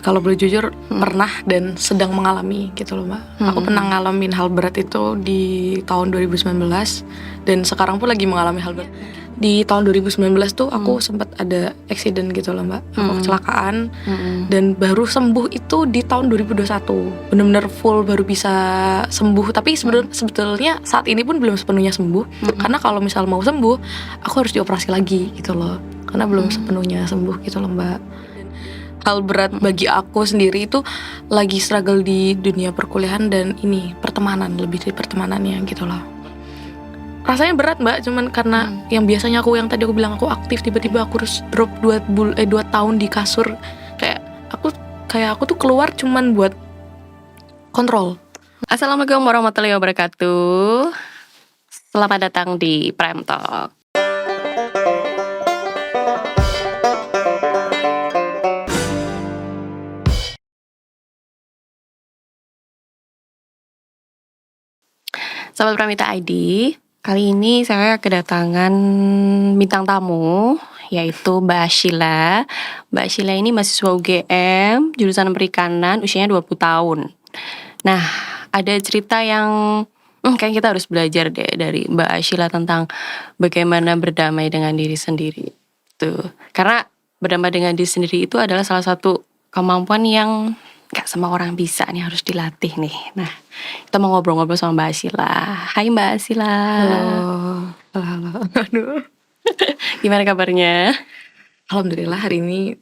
Kalau boleh jujur pernah dan sedang mengalami gitu loh Mbak. Aku pernah ngalamin hal berat itu di tahun 2019 dan sekarang pun lagi mengalami hal berat. Di tahun 2019 tuh aku sempat ada accident gitu loh Mbak. Aku kecelakaan dan baru sembuh itu di tahun 2021. Bener-bener full baru bisa sembuh. Tapi sebetulnya saat ini pun belum sepenuhnya sembuh. Karena kalau misal mau sembuh, aku harus dioperasi lagi gitu loh. Karena belum sepenuhnya sembuh gitu loh Mbak. Hal berat bagi aku sendiri itu lagi struggle di dunia perkuliahan dan ini pertemanan, lebih dari pertemanannya gitu loh. Rasanya berat Mbak, cuman karena yang biasanya yang tadi aku bilang aku aktif, tiba-tiba aku harus drop 2 tahun di kasur. Kayak aku tuh keluar cuman buat kontrol. Assalamualaikum warahmatullahi wabarakatuh. Selamat datang di Prime Talk. Sahabat Pramita ID, kali ini saya kedatangan bintang tamu, yaitu Mbak Sheila. Mbak Sheila ini mahasiswa UGM, jurusan perikanan, usianya 20 tahun. Nah, ada cerita yang kayaknya kita harus belajar deh dari Mbak Sheila tentang bagaimana berdamai dengan diri sendiri. Tuh. Karena berdamai dengan diri sendiri itu adalah salah satu kemampuan yang gak semua orang bisa nih, harus dilatih nih. Nah, kita mau ngobrol-ngobrol sama Mbak Sheila. Hai Mbak Sheila. Halo. Aduh. Gimana kabarnya? Alhamdulillah hari ini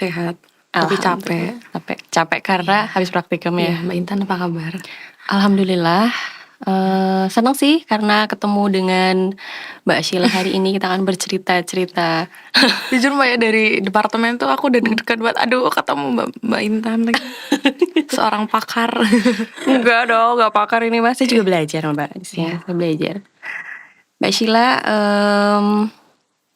sehat. Tapi Capek karena habis praktikum ya. Mbak Intan apa kabar? Alhamdulillah. Senang sih karena ketemu dengan Mbak Sheila hari ini. Kita akan bercerita-cerita. Jujur Mbak ya, dari departemen tuh aku udah deg-degan banget. Aduh, ketemu Mbak Intan lagi. Seorang pakar. Enggak dong, gak pakar ini, masih juga belajar Mbak. Ya, saya belajar. Mbak Sheila,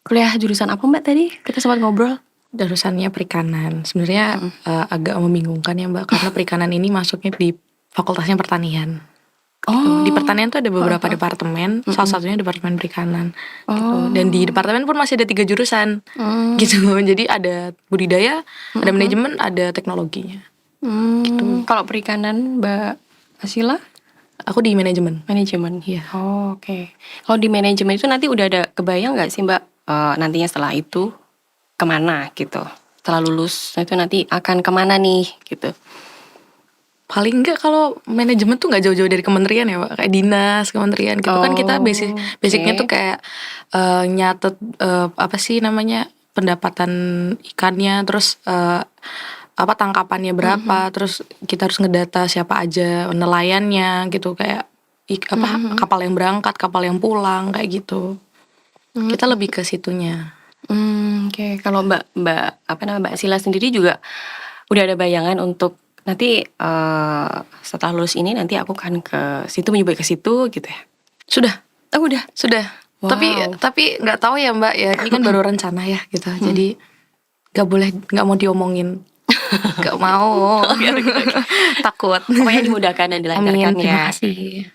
kuliah jurusan apa Mbak tadi? Kita sempat ngobrol. Jurusannya perikanan. Sebenarnya agak membingungkan ya Mbak, karena perikanan ini masuknya di fakultasnya pertanian. Gitu. Di pertanian tuh ada beberapa departemen, salah satunya departemen perikanan. Gitu. Dan di departemen pun masih ada 3 jurusan. Gitu. Jadi ada budidaya, ada manajemen, ada teknologinya. Gitu. Kalau perikanan Mbak Sheila? Aku di manajemen. Manajemen. Iya. Oh, oke. Kalau di manajemen itu nanti udah ada kebayang nggak sih Mbak, nantinya setelah itu kemana gitu? Setelah lulus itu nanti akan kemana nih gitu? Paling enggak kalau manajemen tuh nggak jauh-jauh dari kementerian ya Pak, kayak dinas kementerian gitu. Kan kita basicnya tuh kayak nyatet apa sih namanya, pendapatan ikannya, terus tangkapannya berapa, terus kita harus ngedata siapa aja nelayannya gitu, kayak kapal yang berangkat, kapal yang pulang, kayak gitu. Kita lebih ke situnya. Oke. Kalau Mbak Sheila sendiri juga udah ada bayangan untuk nanti setelah lulus ini nanti aku kan ke situ, mencoba ke situ gitu ya? Sudah. Oh udah? Sudah. Wow. Tapi nggak tahu ya Mbak ya, ini kan baru rencana ya gitu. Jadi nggak mau diomongin. Gak mau. Takut. Pokoknya dimudahkan dan dilancarkan. Amin, terima kasih.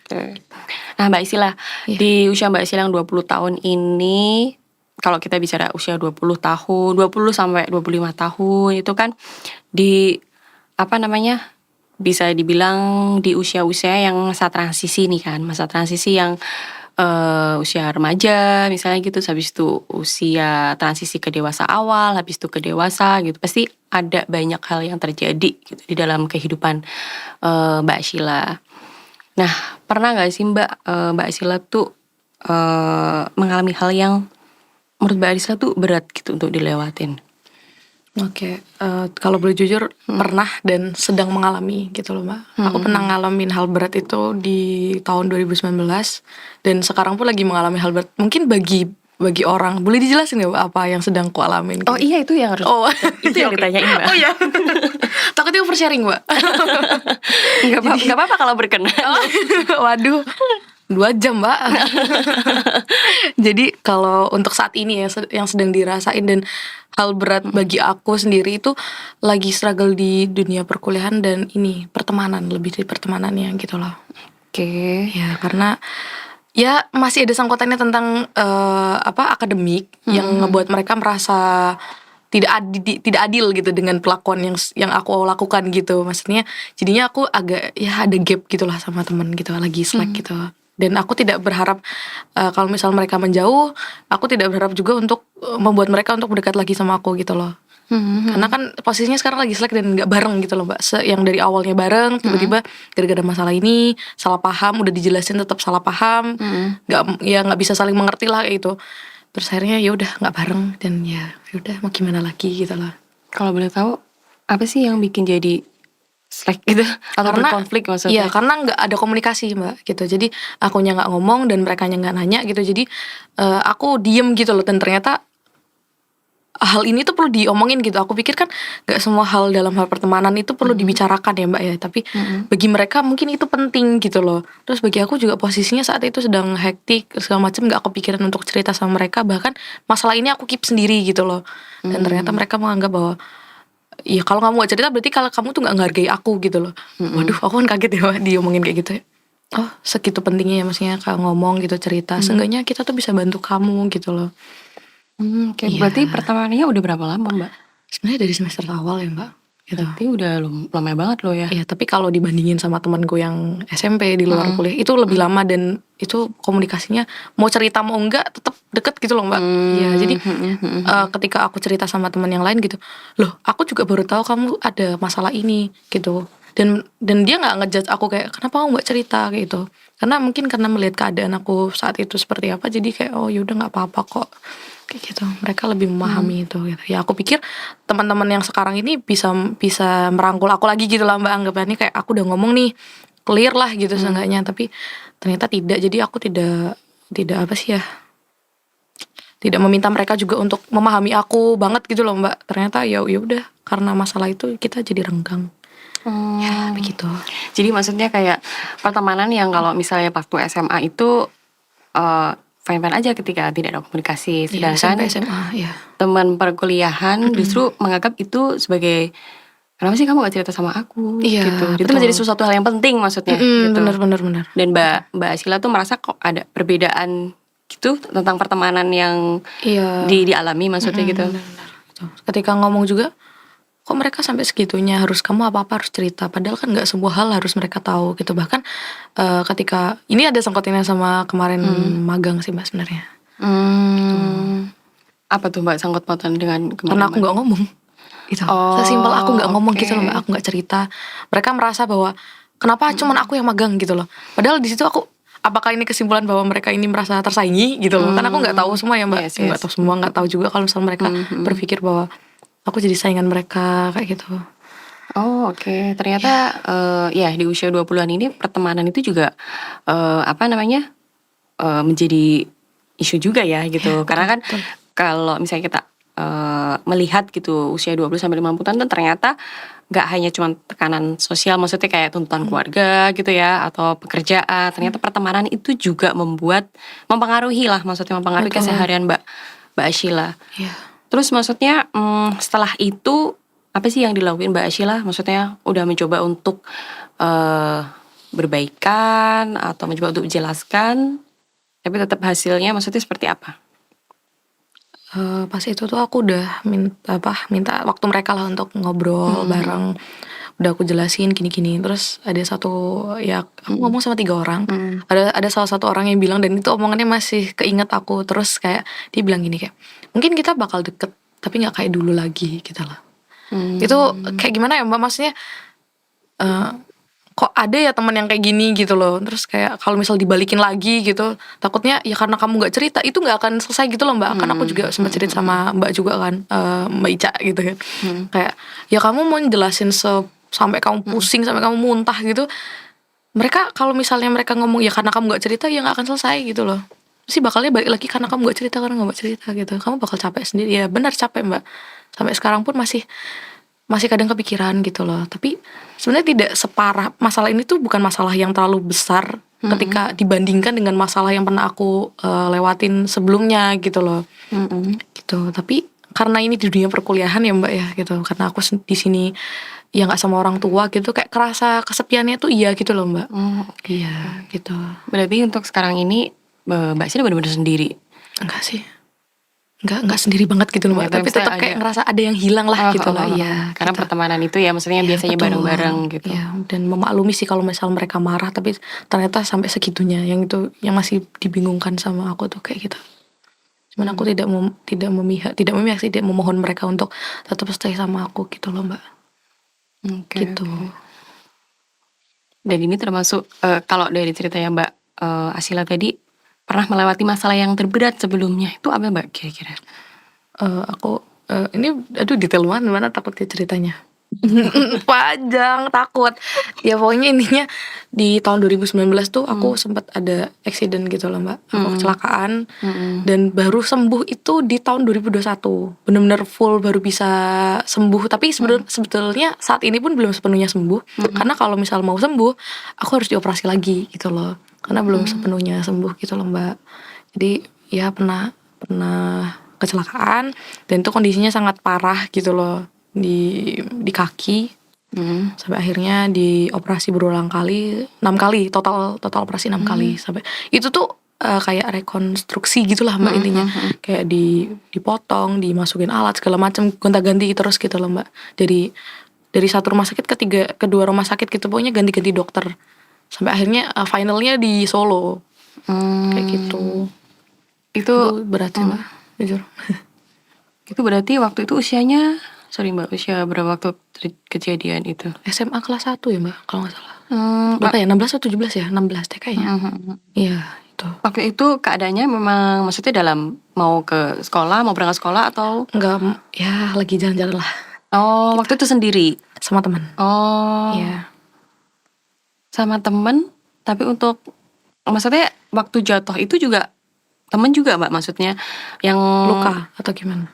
Nah Mbak Sheila, di usia Mbak Sheila yang 20 tahun ini, kalau kita bicara usia 20 tahun, 20 sampai 25 tahun itu kan bisa dibilang di usia-usia yang masa transisi nih kan, masa transisi yang usia remaja misalnya gitu, habis itu usia transisi ke dewasa awal, habis itu ke dewasa gitu, pasti ada banyak hal yang terjadi gitu di dalam kehidupan Mbak Sheila. Nah, pernah nggak sih Mbak Sheila tuh mengalami hal yang menurut Mbak Sheila tuh berat gitu untuk dilewatin? Oke, kalau boleh jujur pernah dan sedang mengalami gitu loh Mbak. Aku pernah ngalamin hal berat itu di tahun 2019 dan sekarang pun lagi mengalami hal berat. Mungkin bagi orang, boleh dijelasin nggak Mbak apa yang sedang ku alamin? Oh iya, itu yang harus. Itu yang ditanyain Mbak. Oh iya. Takutnya oversharing Mbak. Nggak apa-apa kalau berkenan. Waduh. 2 jam Mbak. Jadi kalau untuk saat ini ya, yang sedang dirasain dan hal berat bagi aku sendiri itu lagi struggle di dunia perkuliahan dan ini pertemanan, lebih dari pertemanannya gitu loh. Oke. Ya karena ya masih ada sangkutannya tentang akademik yang ngebuat mereka merasa tidak adil gitu dengan perlakuan yang aku lakukan gitu. Maksudnya jadinya aku agak ya ada gap gitulah sama temen gitu, lagi slack gitu. Dan aku tidak berharap kalau misal mereka menjauh, aku tidak berharap juga untuk membuat mereka untuk mendekat lagi sama aku gitu loh. Karena kan posisinya sekarang lagi slack dan nggak bareng gitu loh mbak. Yang dari awalnya bareng, tiba-tiba gara-gara masalah ini salah paham, udah dijelasin tetap salah paham, nggak bisa saling mengerti lah kayak gitu. Terus akhirnya ya udah nggak bareng dan ya udah mau gimana lagi gitu lah. Kalau boleh tahu apa sih yang bikin jadi slack gitu atau berkonflik maksudnya? Iya, karena nggak ada komunikasi mbak gitu. Jadi akunya nggak ngomong dan mereka nggak nanya gitu. Jadi aku diem gitu loh. Dan ternyata hal ini tuh perlu diomongin gitu. Aku pikir kan nggak semua hal dalam hal pertemanan itu perlu dibicarakan ya mbak ya. Tapi bagi mereka mungkin itu penting gitu loh. Terus bagi aku juga posisinya saat itu sedang hektik segala macam, nggak kepikiran untuk cerita sama mereka. Bahkan masalah ini aku keep sendiri gitu loh. Dan ternyata mereka menganggap bahwa ya kalau kamu gak cerita berarti kalau kamu tuh gak menghargai aku gitu loh. Waduh, aku kan kaget ya mbak diomongin kayak gitu ya. Oh segitu pentingnya ya maksudnya kalau ngomong gitu cerita. Seenggaknya kita tuh bisa bantu kamu gitu loh. Iya. Berarti pertemanannya udah berapa lama mbak? Sebenarnya dari semester awal ya mbak gitu. Berarti udah lama banget loh ya. Iya, tapi kalau dibandingin sama temanku yang SMP di luar kuliah itu lebih lama dan itu komunikasinya mau cerita mau enggak tetap deket gitu loh mbak. Iya, jadi ketika aku cerita sama teman yang lain gitu, loh aku juga baru tahu kamu ada masalah ini gitu. Dan dia nggak ngejudge aku kayak kenapa kamu nggak cerita kayak gitu. Karena mungkin karena melihat keadaan aku saat itu seperti apa, jadi kayak oh yaudah nggak apa-apa kok kayak gitu. Mereka lebih memahami itu gitu. Ya aku pikir teman-teman yang sekarang ini bisa merangkul aku lagi gitu lah mbak, anggapannya kayak aku udah ngomong nih clear lah gitu seenggaknya, tapi ternyata tidak. Jadi aku tidak apa sih ya, tidak meminta mereka juga untuk memahami aku banget gitu loh mbak. Ternyata ya udah karena masalah itu kita jadi renggang. Ya begitu. Jadi maksudnya kayak pertemanan yang kalau misalnya waktu SMA itu fine-fine aja ketika tidak ada komunikasi. Sedangkan SMP, SMA, ya. teman perkuliahan justru menganggap itu sebagai kenapa sih kamu gak cerita sama aku gitu. Itu menjadi sesuatu hal yang penting maksudnya gitu. Benar. Dan Mbak Sheila tuh merasa kok ada perbedaan gitu tentang pertemanan yang dialami maksudnya gitu. Benar. Ketika ngomong juga kok mereka sampai segitunya harus kamu apa-apa harus cerita, padahal kan nggak semua hal harus mereka tahu gitu. Bahkan ketika ini ada sangkutinnya sama kemarin magang sih mbak sebenarnya. Apa tuh mbak sangkut pautan dengan kemarin? Karena aku nggak ngomong gitu. Sesimpel aku nggak ngomong gitu loh mbak, aku nggak cerita. Mereka merasa bahwa kenapa cuman aku yang magang gitu loh, padahal di situ aku apakah ini kesimpulan bahwa mereka ini merasa tersaingi gitu loh. Karena aku nggak tahu semua ya mbak. Nggak tahu semua, nggak tahu juga kalau misalnya mereka berpikir bahwa aku jadi saingan mereka kayak gitu. Oke. Ternyata ya di usia 20-an ini pertemanan itu juga menjadi isu juga ya gitu. Karena kan kalau misalnya kita melihat gitu usia 20 sampai 50 tahun kan ternyata nggak hanya cuma tekanan sosial, maksudnya kayak tuntutan keluarga gitu ya atau pekerjaan. Ternyata pertemanan itu juga mempengaruhi keseharian Mbak Sheila. Iya. Terus maksudnya setelah itu apa sih yang dilakuin Mbak Sheila? Maksudnya udah mencoba untuk berbaikan atau mencoba untuk menjelaskan, tapi tetap hasilnya maksudnya seperti apa? Pas itu tuh aku udah minta waktu mereka lah untuk ngobrol bareng. Udah aku jelasin gini-gini. Terus ada satu ya aku ngomong sama 3 orang. Ada salah satu orang yang bilang, dan itu omongannya masih keinget aku. Terus kayak dia bilang gini kayak mungkin kita bakal deket tapi nggak kayak dulu lagi gitu lah. Itu kayak gimana ya mbak, maksudnya kok ada ya teman yang kayak gini gitu loh. Terus kayak kalau misal dibalikin lagi gitu, takutnya ya karena kamu nggak cerita itu nggak akan selesai gitu loh mbak. Kan aku juga sempat cerita sama mbak juga kan, mbak Ica gitu kan. Kayak ya kamu mau jelasin sampai kamu pusing, sampai kamu muntah gitu. Mereka kalau misalnya mereka ngomong ya karena kamu nggak cerita, ya nggak akan selesai gitu loh. Pasti bakalnya balik lagi karena kamu nggak cerita gitu. Kamu bakal capek sendiri. Ya benar capek mbak. Sampai sekarang pun masih kadang kepikiran gitu loh. Tapi sebenarnya tidak separah masalah ini tuh, bukan masalah yang terlalu besar ketika dibandingkan dengan masalah yang pernah aku lewatin sebelumnya gitu loh. Gitu. Tapi karena ini di dunia perkuliahan ya mbak ya gitu. Karena aku di sini ya nggak sama orang tua gitu, kayak kerasa kesepiannya tuh iya gitu loh mbak. Iya gitu. Berarti untuk sekarang ini Mbak Sheila benar-benar sendiri? Enggak sih. nggak sendiri banget gitu loh Mbak, Ya, tapi tapi tetap maksudnya kayak ada ngerasa ada yang hilang lah gitu loh. Iya, karena gitu. pertemanan itu ya maksudnya Iya, biasanya betul. bareng-bareng gitu. Iya, dan memaklumi sih kalau misal mereka marah, tapi ternyata sampai segitunya, yang itu yang masih dibingungkan sama aku tuh kayak gitu. Cuman aku tidak memihak sih, tidak memohon mereka untuk tetap stay sama aku gitu loh Mbak. Oke, Gitu. oke. Dan ini termasuk kalau dari ceritanya Mbak Asila tadi pernah melewati masalah yang terberat sebelumnya, itu apa Mbak kira-kira? Aku ini aduh detail banget, mana takutnya ceritanya. Panjang, takut. Ya pokoknya intinya di tahun 2019 tuh aku sempat ada accident gitu loh Mbak. Aku kecelakaan dan baru sembuh itu di tahun 2021. Bener-bener full baru bisa sembuh. Tapi sebetulnya saat ini pun belum sepenuhnya sembuh. Karena kalau misal mau sembuh, aku harus dioperasi lagi gitu loh. Karena belum sepenuhnya sembuh gitu loh Mbak. Jadi ya pernah kecelakaan dan itu kondisinya sangat parah gitu loh di kaki. Sampai akhirnya dioperasi berulang kali, 6 kali total operasi 6 kali. Sampai itu tuh kayak rekonstruksi gitulah Mbak intinya. Kayak dipotong, dimasukin alat segala macam, gonta-ganti terus gitu loh Mbak. Dari satu rumah sakit ke dua rumah sakit gitu, pokoknya ganti-ganti dokter. Sampai akhirnya finalnya di Solo. Kayak gitu. Itu berat sih Mbak, jujur. Itu berarti waktu itu usianya, sorry Mbak, usia berapa waktu kejadian itu? SMA kelas 1 ya Mbak, kalau nggak salah. Hmm, Berapa ya? 16 atau 17 ya? 16 deh kayaknya. Iya, itu. Waktu itu keadaannya memang maksudnya dalam mau ke sekolah, mau berangkat sekolah atau? Enggak, ya lagi jalan-jalan lah Oh, waktu itu sendiri? sama teman. Oh, Iya. sama temen, tapi untuk maksudnya waktu jatuh itu juga temen juga Mbak, maksudnya yang Luka atau gimana?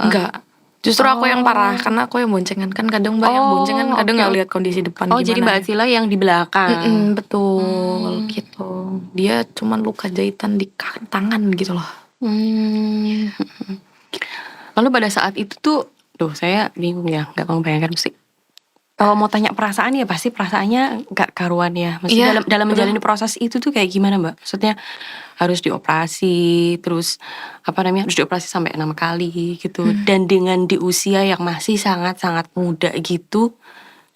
Enggak. Justru aku yang parah karena aku yang boncengan kan, kadang Mbak yang boncengan kadang nggak lihat kondisi depan Oh, gimana. jadi Mbak Asila yang di belakang. Betul gitu. Dia cuman luka jahitan di tangan gitu loh. Lalu pada saat itu tuh, saya bingung ya, nggak mau bayangkan mesti. Kalau mau tanya perasaan ya pasti perasaannya nggak karuan ya. Maksudnya Iya, dalam menjalani proses itu tuh kayak gimana Mbak? Maksudnya harus dioperasi, terus harus dioperasi sampai 6 kali gitu. Dan dengan di usia yang masih sangat-sangat muda gitu,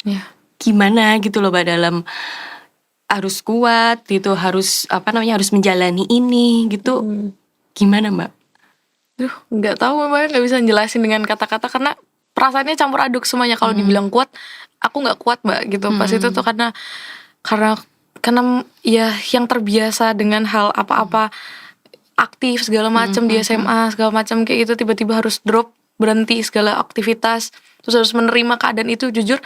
Iya. gimana gitu loh Mbak, dalam harus kuat gitu, harus harus menjalani ini gitu. Gimana Mbak? Duh, nggak tahu Mbak, nggak bisa jelasin dengan kata-kata karena perasaannya campur aduk semuanya. Kalau dibilang kuat, aku nggak kuat Mbak gitu. Pas itu tuh karena ya yang terbiasa dengan hal apa-apa aktif segala macam di SMA segala macam kayak gitu, tiba-tiba harus drop, berhenti segala aktivitas, terus harus menerima keadaan itu. Jujur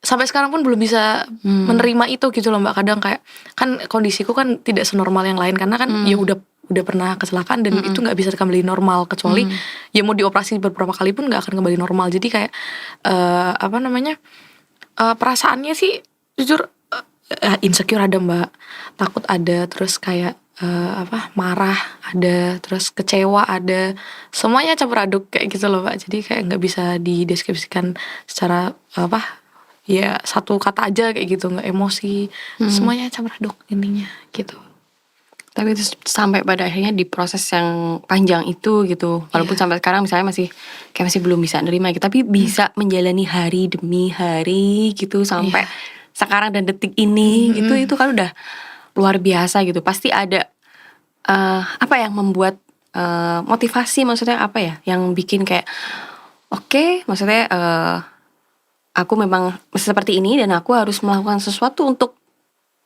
sampai sekarang pun belum bisa menerima itu gitu loh Mbak. Kadang kayak kan kondisiku kan tidak senormal yang lain karena kan ya udah pernah kecelakaan dan itu nggak bisa kembali normal, kecuali ya mau dioperasi beberapa kali pun nggak akan kembali normal. Jadi kayak perasaannya sih jujur insecure ada Mbak, takut ada, terus kayak marah ada, terus kecewa ada, semuanya campur aduk kayak gitu loh Mbak. Jadi kayak nggak bisa dideskripsikan secara ya satu kata aja kayak gitu, nggak emosi, semuanya campur aduk intinya gitu. Tapi itu sampai pada akhirnya di proses yang panjang itu gitu, walaupun sampai sekarang misalnya masih belum bisa nerima gitu, tapi bisa menjalani hari demi hari gitu sampai sekarang dan detik ini gitu, itu kan udah luar biasa gitu. Pasti ada apa yang membuat motivasi, maksudnya apa ya yang bikin kayak oke, maksudnya aku memang seperti ini dan aku harus melakukan sesuatu untuk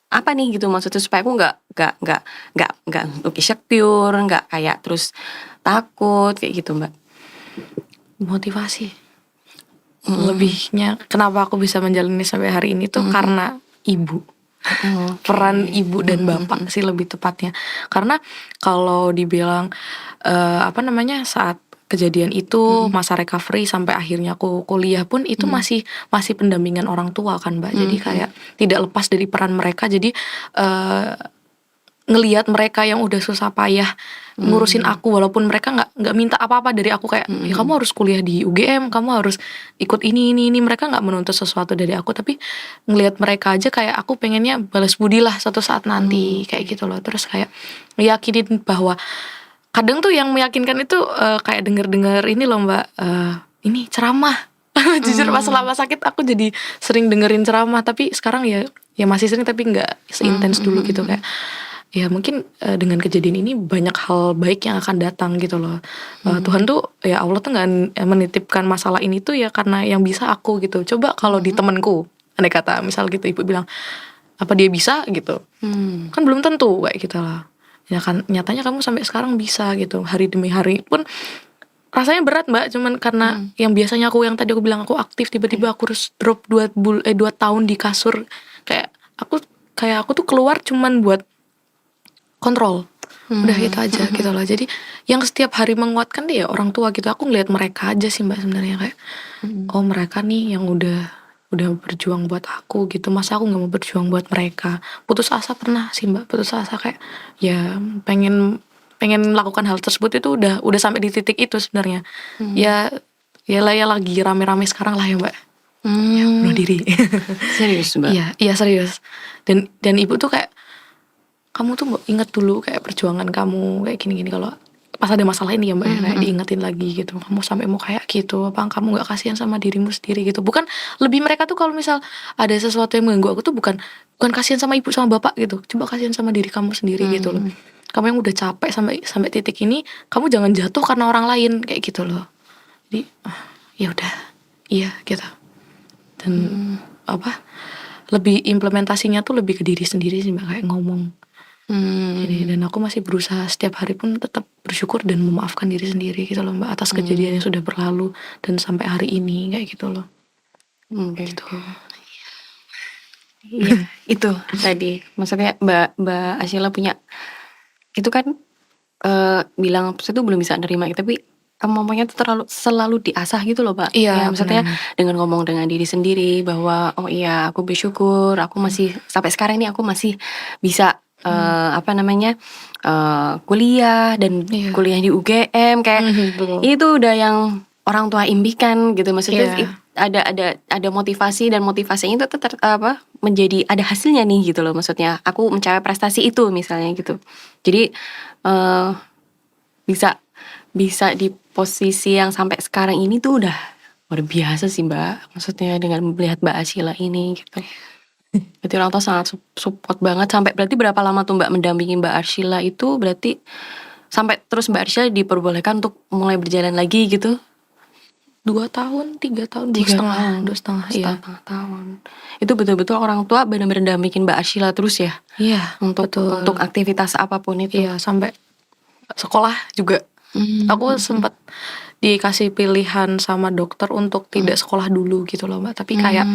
apa nih gitu, maksudnya supaya aku nggak insecure, nggak kayak terus takut kayak gitu Mbak. Motivasi lebihnya kenapa aku bisa menjalani sampai hari ini tuh karena ibu. Peran ibu dan bapak sih lebih tepatnya. Karena kalau dibilang saat kejadian itu masa recovery sampai akhirnya aku kuliah pun itu masih pendampingan orang tua kan Mbak. Jadi kayak tidak lepas dari peran mereka. Jadi ngelihat mereka yang udah susah payah ngurusin aku, walaupun mereka nggak minta apa-apa dari aku, kayak ya kamu harus kuliah di UGM, kamu harus ikut ini, mereka nggak menuntut sesuatu dari aku, tapi ngelihat mereka aja kayak aku pengennya balas budi lah suatu saat nanti kayak gitu loh. Terus kayak yakinin bahwa kadang tuh yang meyakinkan itu kayak denger ini loh Mbak, ini ceramah. Jujur pas selama sakit aku jadi sering dengerin ceramah, tapi sekarang ya masih sering tapi nggak seintens dulu gitu, kayak ya mungkin dengan kejadian ini banyak hal baik yang akan datang gitu loh. Tuhan tuh ya Allah tuh nggak menitipkan masalah ini tuh ya karena yang bisa aku gitu. Coba kalau di temanku, andai kata misal gitu ibu bilang apa dia bisa gitu, kan belum tentu kayak gitu lah. Ya kan nyatanya kamu sampai sekarang bisa gitu, hari demi hari pun rasanya berat Mbak, cuman karena yang biasanya yang tadi aku bilang aku aktif, tiba-tiba aku harus drop 2 tahun di kasur, kayak aku tuh keluar cuman buat kontrol, udah itu aja gitu loh. Jadi yang setiap hari menguatkan dia orang tua gitu, aku ngeliat mereka aja sih Mbak sebenarnya, kayak oh mereka nih yang udah berjuang buat aku gitu, masa aku nggak mau berjuang buat mereka. Putus asa pernah sih Mbak, putus asa kayak ya pengen melakukan hal tersebut itu udah sampai di titik itu sebenarnya. Ya lagi rame-rame sekarang lah ya Mbak. Ya, bunuh diri. Serius Mbak? Iya serius. Dan ibu tuh kayak kamu tuh inget dulu kayak perjuangan kamu kayak gini-gini, kalau pas ada masalah ini ya Mbak, kayak diingetin lagi gitu, kamu sampai mau kayak gitu, apa kamu nggak kasihan sama dirimu sendiri gitu. Bukan lebih, mereka tuh kalau misal ada sesuatu yang mengganggu aku tuh bukan kasihan sama ibu sama bapak gitu, coba kasihan sama diri kamu sendiri gitu loh. Kamu yang udah capek sampai titik ini, kamu jangan jatuh karena orang lain kayak gitu loh. Jadi ya udah iya gitu. Dan lebih implementasinya tuh lebih ke diri sendiri sih Mbak, kayak ngomong. Jadi, dan aku masih berusaha setiap hari pun tetap bersyukur dan memaafkan diri sendiri gitu loh Mbak, atas kejadian yang sudah berlalu dan sampai hari ini kayak gitu loh. Gitu. Iya, itu tadi maksudnya Mbak Ashila punya itu kan bilang itu belum bisa nerima, tapi kemampuannya itu selalu diasah gitu loh Pak. Iya, ya, maksudnya benar. dengan ngomong dengan diri sendiri bahwa oh iya aku bersyukur, aku masih sampai sekarang ini aku masih bisa kuliah dan Iya. kuliah di UGM kayak Betul. itu udah yang orang tua impikan gitu, maksudnya Iya. ada motivasi, dan motivasinya itu menjadi ada hasilnya nih gitu loh, maksudnya aku mencapai prestasi itu misalnya gitu. Jadi bisa di posisi yang sampai sekarang ini tuh udah luar biasa sih Mbak, maksudnya dengan melihat Mbak Ashila ini gitu. Berarti orang tua sangat support banget. Sampai berarti berapa lama tuh Mbak mendampingi Mbak Ashila itu, berarti sampai terus Mbak Ashila diperbolehkan untuk mulai berjalan lagi gitu? 2 tahun, 3 tahun, 2 setengah, iya. Setengah tahun. Itu betul-betul orang tua benar-benar dampingin Mbak Ashila terus ya? Iya, Untuk aktivitas apapun itu. Iya, sampai sekolah juga. Aku sempat dikasih pilihan sama dokter untuk tidak sekolah dulu gitu loh Mbak, tapi kayak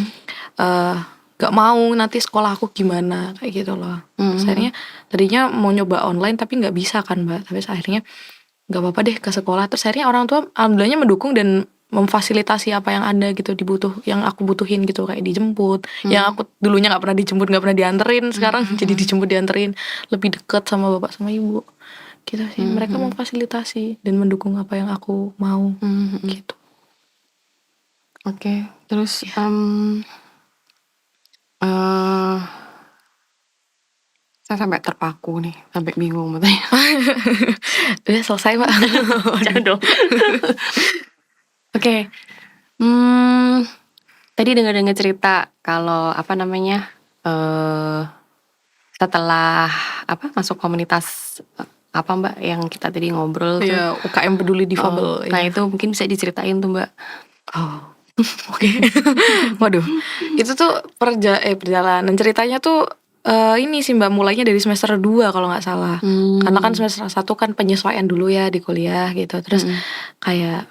gak mau nanti sekolah aku gimana kayak gitu loh. Akhirnya tadinya mau nyoba online tapi gak bisa kan Mbak, tapi akhirnya gak apa-apa deh ke sekolah. Terus akhirnya orang tua alhamdulillahnya mendukung dan memfasilitasi apa yang ada gitu, yang aku butuhin gitu, kayak dijemput. Yang aku dulunya gak pernah dijemput, gak pernah dianterin, sekarang jadi dijemput dianterin, lebih deket sama bapak sama ibu gitu sih. Mereka memfasilitasi dan mendukung apa yang aku mau gitu. Oke, terus saya sampai terpaku nih, sampai bingung katanya. Udah selesai Pak. Jangan dong. Oke. Tadi dengar cerita kalau setelah masuk komunitas Mbak yang kita tadi ngobrol tuh. Iya, UKM peduli difabel. Nah itu mungkin bisa diceritain tuh Mbak. Oke. Waduh, itu tuh perjalanan ceritanya tuh ini sih Mbak, mulainya dari semester 2 kalau nggak salah. Karena kan semester 1 kan penyesuaian dulu ya di kuliah gitu. Terus kayak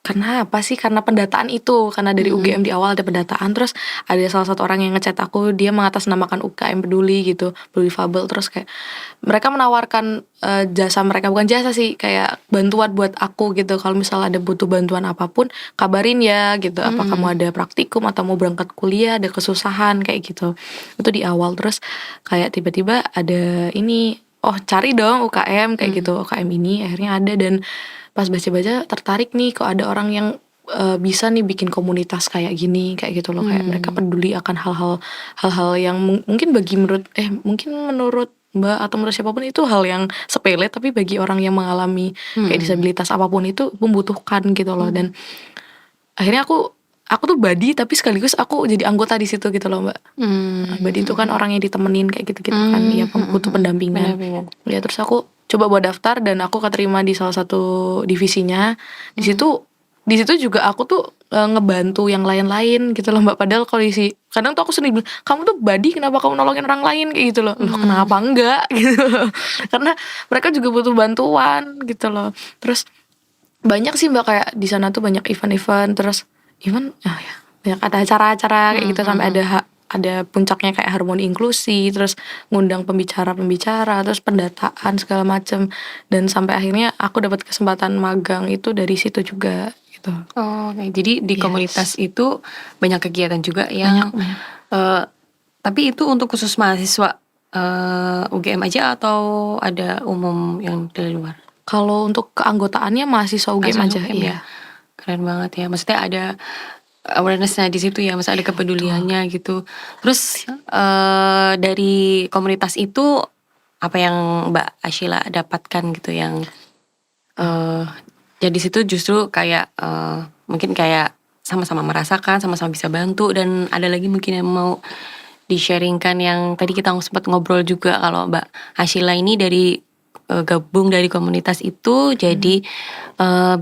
karena apa sih? Karena pendataan itu, karena dari UGM di awal ada pendataan, terus ada salah satu orang yang ngechat aku, dia mengatasnamakan UKM peduli gitu, peduli fabel, terus kayak mereka menawarkan jasa mereka, bukan jasa sih, kayak bantuan buat aku gitu, kalau misalnya ada butuh bantuan apapun, kabarin ya gitu, apa kamu ada praktikum atau mau berangkat kuliah, ada kesusahan kayak gitu. Itu di awal. Terus kayak tiba-tiba ada ini, cari dong UKM kayak gitu, UKM ini akhirnya ada. Dan pas baca-baca tertarik nih, kok ada orang yang bisa nih bikin komunitas kayak gini, kayak gitu loh, kayak mereka peduli akan hal-hal yang mungkin menurut Mbak atau menurut siapapun itu hal yang sepele, tapi bagi orang yang mengalami kayak disabilitas apapun itu membutuhkan gitu loh. Dan akhirnya aku tuh body tapi sekaligus aku jadi anggota di situ gitu loh Mbak. Body itu kan orang yang ditemenin kayak gitu-gitu kan, ya butuh pendampingan. Ya terus aku coba buat daftar dan aku keterima di salah satu divisinya. Di situ juga aku tuh ngebantu yang lain-lain gitu loh Mbak. Padahal kondisi kadang tuh aku sendiri bilang, kamu tuh body kenapa kamu nolongin orang lain kayak gitu loh. Loh kenapa enggak gitu loh. Karena mereka juga butuh bantuan gitu loh. Terus banyak sih Mbak kayak di sana tuh banyak event-event, terus banyak ada acara-acara kayak gitu sampai ada puncaknya kayak harmoni inklusi, terus ngundang pembicara-pembicara, terus pendataan segala macem, dan sampai akhirnya aku dapat kesempatan magang itu dari situ juga gitu. Oh, oke. Jadi di Yes. komunitas itu banyak kegiatan juga yang Banyak. tapi itu untuk khusus mahasiswa UGM aja atau ada umum yang dari luar? Kalau untuk keanggotaannya mahasiswa UGM aja, UGM iya. ya. Keren banget ya. Maksudnya ada awareness-nya di situ ya, maksudnya ada kepeduliannya gitu. Terus dari komunitas itu apa yang Mbak Ashila dapatkan gitu yang jadi situ justru kayak mungkin kayak sama-sama merasakan, sama-sama bisa bantu, dan ada lagi mungkin yang mau di-sharingkan yang tadi kita sempat ngobrol juga kalau Mbak Ashila ini dari gabung dari komunitas itu jadi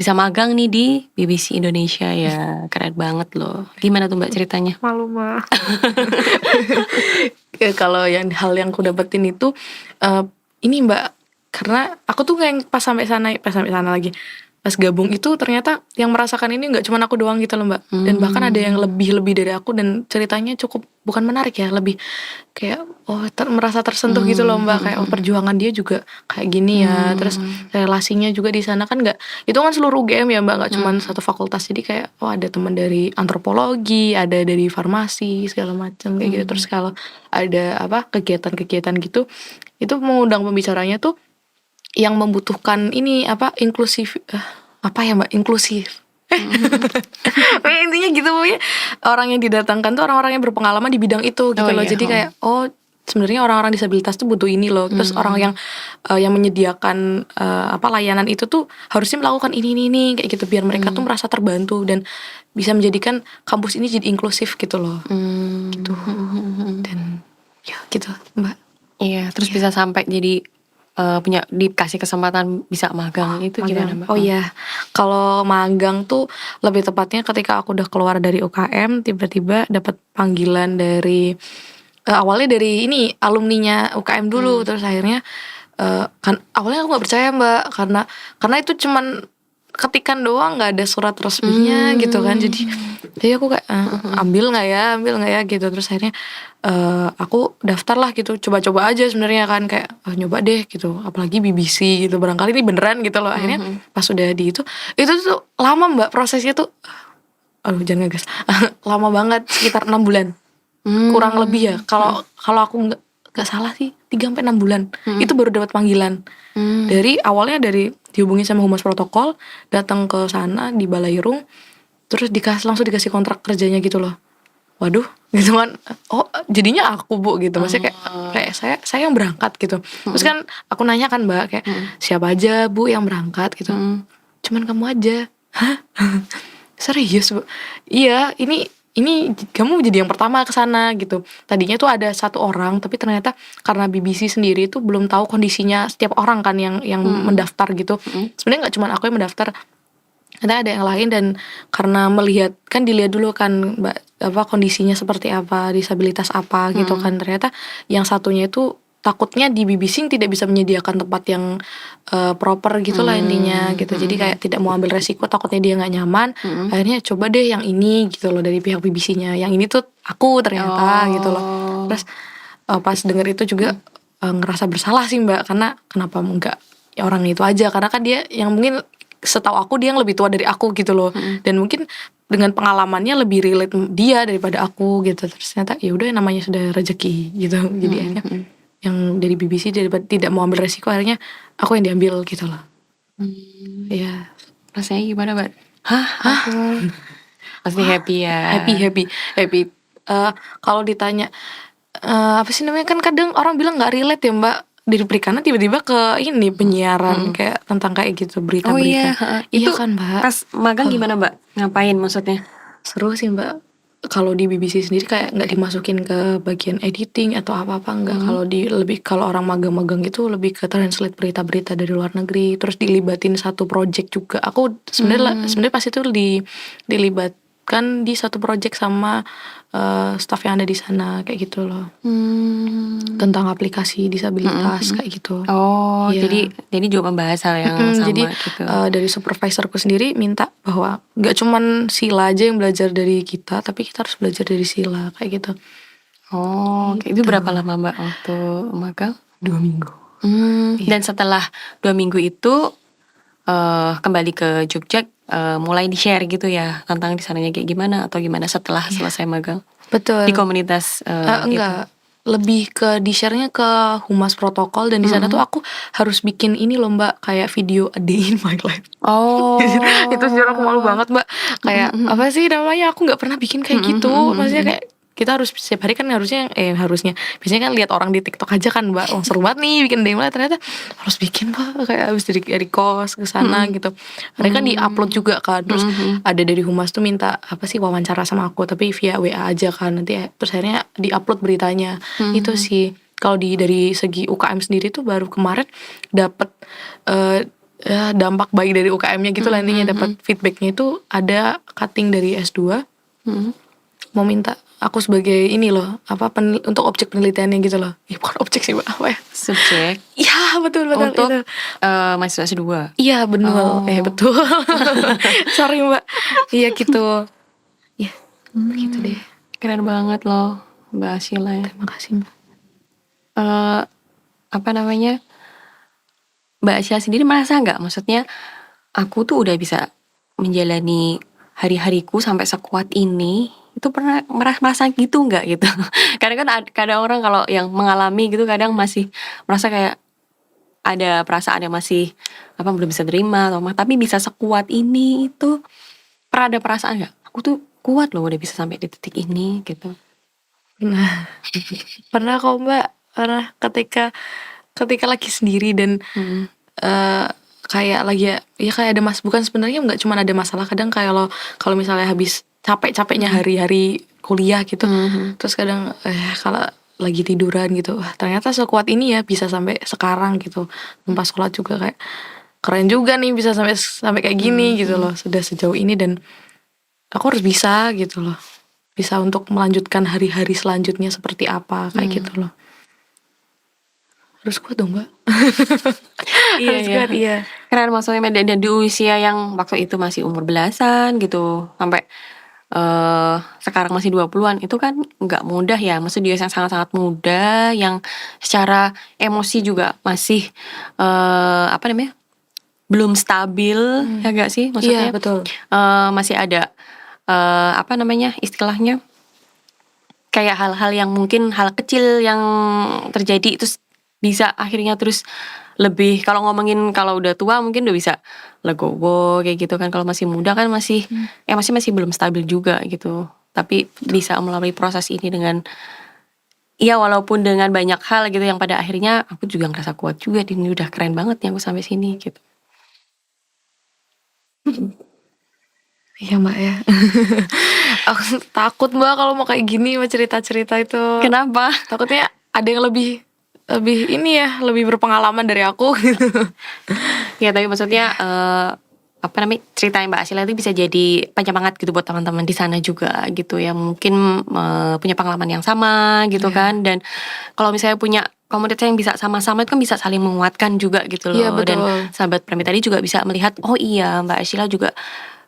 bisa magang nih di BBC Indonesia ya. Keren banget loh. Gimana tuh Mbak ceritanya? Malu mah. Kalau hal yang aku dapetin itu ini Mbak, karena aku tuh yang pas sampai sana lagi, pas gabung itu ternyata yang merasakan ini nggak cuma aku doang gitu loh Mbak, dan bahkan ada yang lebih dari aku, dan ceritanya cukup bukan menarik ya, lebih kayak merasa tersentuh gitu loh Mbak, kayak perjuangan dia juga kayak gini ya, terus relasinya juga di sana kan nggak, itu kan seluruh UGM ya Mbak, nggak cuma satu fakultas, jadi kayak ada teman dari antropologi, ada dari farmasi segala macam kayak gitu. Terus kalau ada kegiatan-kegiatan gitu, itu mengundang pembicaranya tuh yang membutuhkan ini inklusif inklusif. Intinya gitu pokoknya, orang yang didatangkan tuh orang-orang yang berpengalaman di bidang itu gitu loh. Jadi kayak sebenarnya orang-orang disabilitas tuh butuh ini loh. Terus orang yang menyediakan layanan itu tuh harusnya melakukan ini kayak gitu, biar mereka tuh merasa terbantu dan bisa menjadikan kampus ini jadi inklusif gitu loh. Gitu. Dan ya gitu Mbak. Iya, terus bisa sampai jadi punya dikasih kesempatan bisa magang itu gimana Mbak? Oh iya, kalau magang tuh lebih tepatnya ketika aku udah keluar dari UKM, tiba-tiba dapat panggilan dari awalnya dari ini alumninya UKM dulu, terus akhirnya kan awalnya aku nggak percaya Mbak, karena itu cuman ketikan doang, nggak ada surat resminya gitu kan, jadi aku kayak ambil nggak ya gitu. Terus akhirnya aku daftar lah gitu, coba-coba aja sebenarnya kan, kayak nyoba deh gitu, apalagi BBC gitu, barangkali ini beneran gitu loh. Akhirnya pas udah di itu tuh lama Mbak prosesnya tuh, aduh jangan ngegas. Lama banget, sekitar 6 bulan kurang lebih ya, kalau aku nggak salah sih 3-6 bulan itu baru dapat panggilan. Dari awalnya dihubungi sama humas protokol, datang ke sana di Balairung, terus langsung dikasih kontrak kerjanya gitu loh. Waduh, gitu kan. Oh, jadinya aku Bu gitu. Maksudnya kayak saya yang berangkat gitu. Terus kan aku nanya kan Mbak, kayak siapa aja Bu yang berangkat gitu. Cuman kamu aja. Hah? Serius Bu? Iya, ini kamu jadi yang pertama ke sana gitu. Tadinya tuh ada 1 orang, tapi ternyata karena BBC sendiri tuh belum tahu kondisinya setiap orang kan yang mendaftar gitu. Sebenarnya nggak cuma aku yang mendaftar, ternyata ada yang lain, dan karena dilihat dulu kan Mbak, kondisinya seperti apa, disabilitas apa gitu kan. Ternyata yang satunya itu takutnya di BBC tidak bisa menyediakan tempat yang proper gitu lah intinya gitu. Jadi kayak tidak mau ambil resiko, takutnya dia nggak nyaman. Akhirnya coba deh yang ini gitu loh, dari pihak BBC-nya. Yang ini tuh aku ternyata gitu loh. Terus pas denger itu juga ngerasa bersalah sih Mbak, karena kenapa enggak ya orang itu aja, karena kan dia yang mungkin setahu aku dia yang lebih tua dari aku gitu loh. Dan mungkin dengan pengalamannya lebih relate dia daripada aku gitu. Terus ternyata ya udah, namanya sudah rezeki gitu. Jadi akhirnya yang dari BBC daripada tidak mau ambil resiko, akhirnya aku yang diambil gitu loh. Iya. Rasanya gimana Mbak? Hah? Pasti happy ya. Happy. Kalau ditanya apa sih namanya, kan kadang orang bilang nggak relate ya Mbak. dari perikanan tiba-tiba ke ini penyiaran kayak tentang kayak gitu Oh berita-berita. iya, heeh. Iya Itu kan Mbak, pas magang gimana Mbak? Ngapain maksudnya? seru sih Mbak. Kalau di BBC sendiri kayak nggak dimasukin ke bagian editing atau apa-apa nggak. Kalau orang magang-magang gitu lebih ke translate berita-berita dari luar negeri, terus dilibatin satu project juga. Aku sebenarnya pas itu dilibatkan di satu project sama staff yang ada di sana kayak gitu loh, tentang aplikasi disabilitas kayak gitu. Oh, Iya. jadi juga membahas hal yang Jadi sama gitu. dari supervisorku sendiri minta bahwa nggak cuman Sila aja yang belajar dari kita, tapi kita harus belajar dari Sila kayak gitu. Oh, oke. Itu berapa lama Mbak waktu magang? 2 minggu. Dan setelah 2 minggu itu kembali ke Jogja, mulai di-share gitu ya tentang di sananya kayak gimana atau gimana setelah selesai magang Betul. di komunitas itu. Enggak, lebih ke di-share-nya ke humas protokol, dan di sana tuh aku harus bikin ini loh Mbak, kayak video a day in my life. Oh, Itu sejujurnya aku malu banget Mbak, kayak apa sih namanya, aku nggak pernah bikin kayak gitu. Maksudnya kayak kita harus setiap hari kan harusnya biasanya kan lihat orang di TikTok aja kan Mbak, seru banget nih bikin demo, ternyata harus bikin Mbak, kayak habis dari kos ke sana gitu. Mereka kan di-upload juga kan, terus ada dari humas tuh minta apa sih wawancara sama aku, tapi via WA aja kan nanti, terus akhirnya di-upload beritanya. Itu sih kalau dari segi UKM sendiri tuh baru kemarin dapat ya, dampak baik dari UKM-nya gitu lah intinya, dapat feedbacknya itu ada cutting dari S2 mau minta aku sebagai ini loh untuk objek penelitiannya gitu loh. Bukan objek sih Mbak, apa ya? subjek Iya betul untuk itu. mahasiswa S2. Iya benar. Oh. Betul. Sorry Mbak. Iya gitu. Ya gitu deh. Keren banget loh Mbak Sheila ya. Terima kasih Mbak. Apa namanya, Mbak Sheila sendiri merasa nggak, maksudnya aku tuh udah bisa menjalani hari-hariku sampai sekuat ini, itu pernah merasa gitu nggak gitu? Karena kan kadang orang kalau yang mengalami gitu kadang masih merasa kayak ada perasaan yang masih belum bisa terima atau tapi bisa sekuat ini, itu pernah ada perasaan nggak? Aku tuh kuat loh udah bisa sampai di titik ini gitu. Pernah kok Mbak, pernah ketika lagi sendiri dan kayak lagi ya kayak ada bukan sebenarnya nggak cuma ada masalah, kadang kayak kalau misalnya habis capek-capeknya hari-hari kuliah gitu, terus kadang kalau lagi tiduran gitu, wah ternyata sekuat ini ya bisa sampai sekarang gitu. Pas sholat juga kayak keren juga nih bisa sampai kayak gini gitu loh, sudah sejauh ini, dan aku harus bisa gitu loh, bisa untuk melanjutkan hari-hari selanjutnya seperti apa kayak gitu loh. Harus kuat dong Mbak. Harus kuat, iya. Keren maksudnya, dan di usia yang waktu itu masih umur belasan gitu sampai sekarang masih 20-an, itu kan nggak mudah ya, maksudnya di usia yang sangat-sangat muda, yang secara emosi juga masih belum stabil, ya gak sih maksudnya. Iya betul. Masih ada istilahnya kayak hal-hal yang mungkin hal kecil yang terjadi terus bisa akhirnya terus lebih, kalau ngomongin kalau udah tua mungkin udah bisa legowo kayak gitu kan. Kalau masih muda kan masih masih belum stabil juga gitu, tapi bisa melalui proses ini dengan walaupun dengan banyak hal gitu yang pada akhirnya aku juga ngerasa kuat juga, ini udah keren banget nih aku sampai sini gitu. Iya Mbak ya. Aku takut Mbak kalau mau kayak gini, mau cerita-cerita itu. Kenapa? Takutnya ada yang lebih ini ya, lebih berpengalaman dari aku gitu. Ya tapi maksudnya cerita Mbak Sheila itu bisa jadi penyemangat gitu buat teman-teman di sana juga gitu, yang mungkin punya pengalaman yang sama gitu kan. Dan kalau misalnya punya komunitas yang bisa sama-sama itu kan bisa saling menguatkan juga gitu loh. Iya, betul. Dan sahabat Pramita tadi juga bisa melihat, oh iya Mbak Sheila juga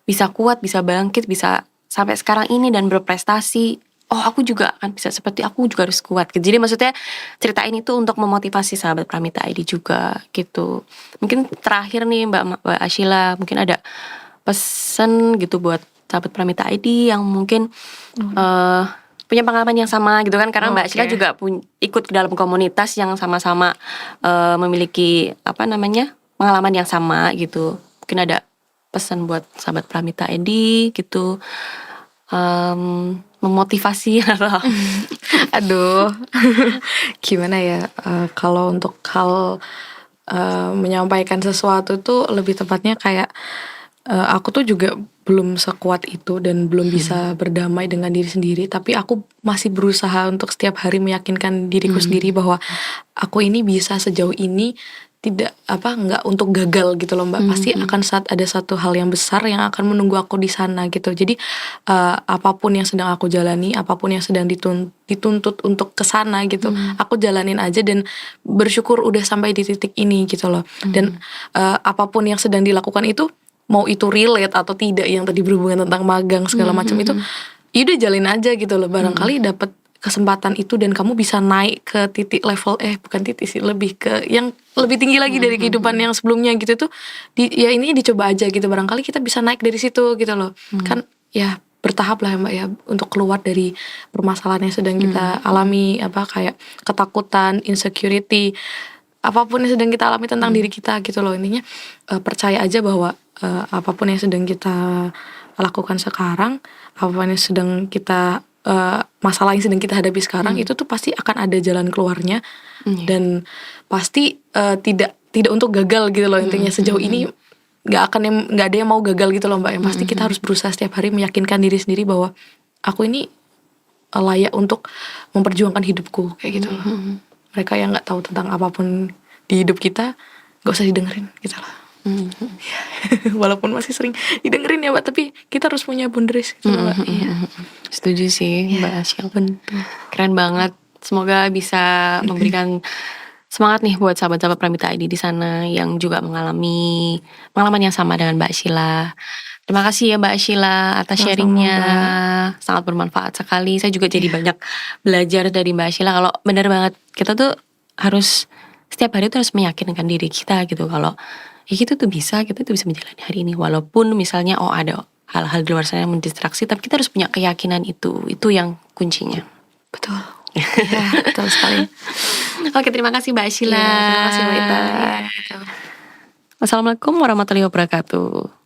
bisa kuat, bisa bangkit, bisa sampai sekarang ini dan berprestasi. Oh aku juga kan bisa seperti aku juga harus kuat gitu. Jadi maksudnya cerita ini tuh untuk memotivasi sahabat Pramita ID juga gitu. Mungkin terakhir nih Mbak Sheila, mungkin ada pesan gitu buat sahabat Pramita ID yang mungkin punya pengalaman yang sama gitu kan. Karena Mbak Sheila juga ikut ke dalam komunitas yang sama-sama memiliki pengalaman yang sama gitu. Mungkin ada pesan buat sahabat Pramita ID gitu, memotivasi atau Aduh, gimana ya? Kalau untuk hal menyampaikan sesuatu tuh lebih tepatnya kayak aku tuh juga belum sekuat itu dan belum bisa berdamai dengan diri sendiri. Tapi aku masih berusaha untuk setiap hari meyakinkan diriku sendiri bahwa aku ini bisa sejauh ini, tidak nggak untuk gagal gitu loh Mbak. Pasti akan saat ada satu hal yang besar yang akan menunggu aku di sana gitu. Jadi apapun yang sedang aku jalani, apapun yang sedang dituntut untuk ke sana gitu, aku jalanin aja dan bersyukur udah sampai di titik ini gitu loh. Dan apapun yang sedang dilakukan itu, mau itu relate atau tidak, yang tadi berhubungan tentang magang segala macam itu, ya udah jalin aja gitu loh. Barangkali dapat kesempatan itu dan kamu bisa naik ke titik level bukan titik sih, lebih ke yang lebih tinggi lagi dari kehidupan yang sebelumnya gitu tuh. Ya ini dicoba aja gitu, barangkali kita bisa naik dari situ gitu loh. Kan ya bertahap lah ya Mbak ya, untuk keluar dari permasalahan yang sedang kita alami, kayak ketakutan, insecurity, apapun yang sedang kita alami tentang diri kita gitu loh. Intinya percaya aja bahwa apapun yang sedang kita lakukan sekarang, apapun yang sedang kita masalah yang sedang kita hadapi sekarang, itu tuh pasti akan ada jalan keluarnya. Dan pasti tidak untuk gagal gitu loh. Intinya sejauh ini nggak ada yang mau gagal gitu loh Mbak. Yang pasti kita harus berusaha setiap hari meyakinkan diri sendiri bahwa aku ini layak untuk memperjuangkan hidupku kayak gitu loh. Mereka yang nggak tahu tentang apapun di hidup kita, nggak usah didengerin gitu loh. Walaupun masih sering didengerin ya Mbak, tapi kita harus punya boundaries gitu loh Mbak. Setuju sih Mbak Asyil. Keren banget. Semoga bisa memberikan semangat nih buat sahabat-sahabat Pramita ID di sana yang juga mengalami pengalaman yang sama dengan Mbak Sheila. Terima kasih ya Mbak Sheila atas Sama-sama, sharingnya, sangat bermanfaat sekali. Saya juga jadi banyak belajar dari Mbak Sheila. Kalau benar banget kita tuh harus setiap hari tuh harus meyakinkan diri kita gitu, kalau ya kita tuh bisa menjalani hari ini walaupun misalnya ada hal-hal di luar sana yang mendistraksi, tapi kita harus punya keyakinan itu yang kuncinya. Betul. Ya, betul sekali. Oke, terima kasih Mbak Sheila. Terima kasih Mbak Ita. Wassalamualaikum warahmatullahi wabarakatuh.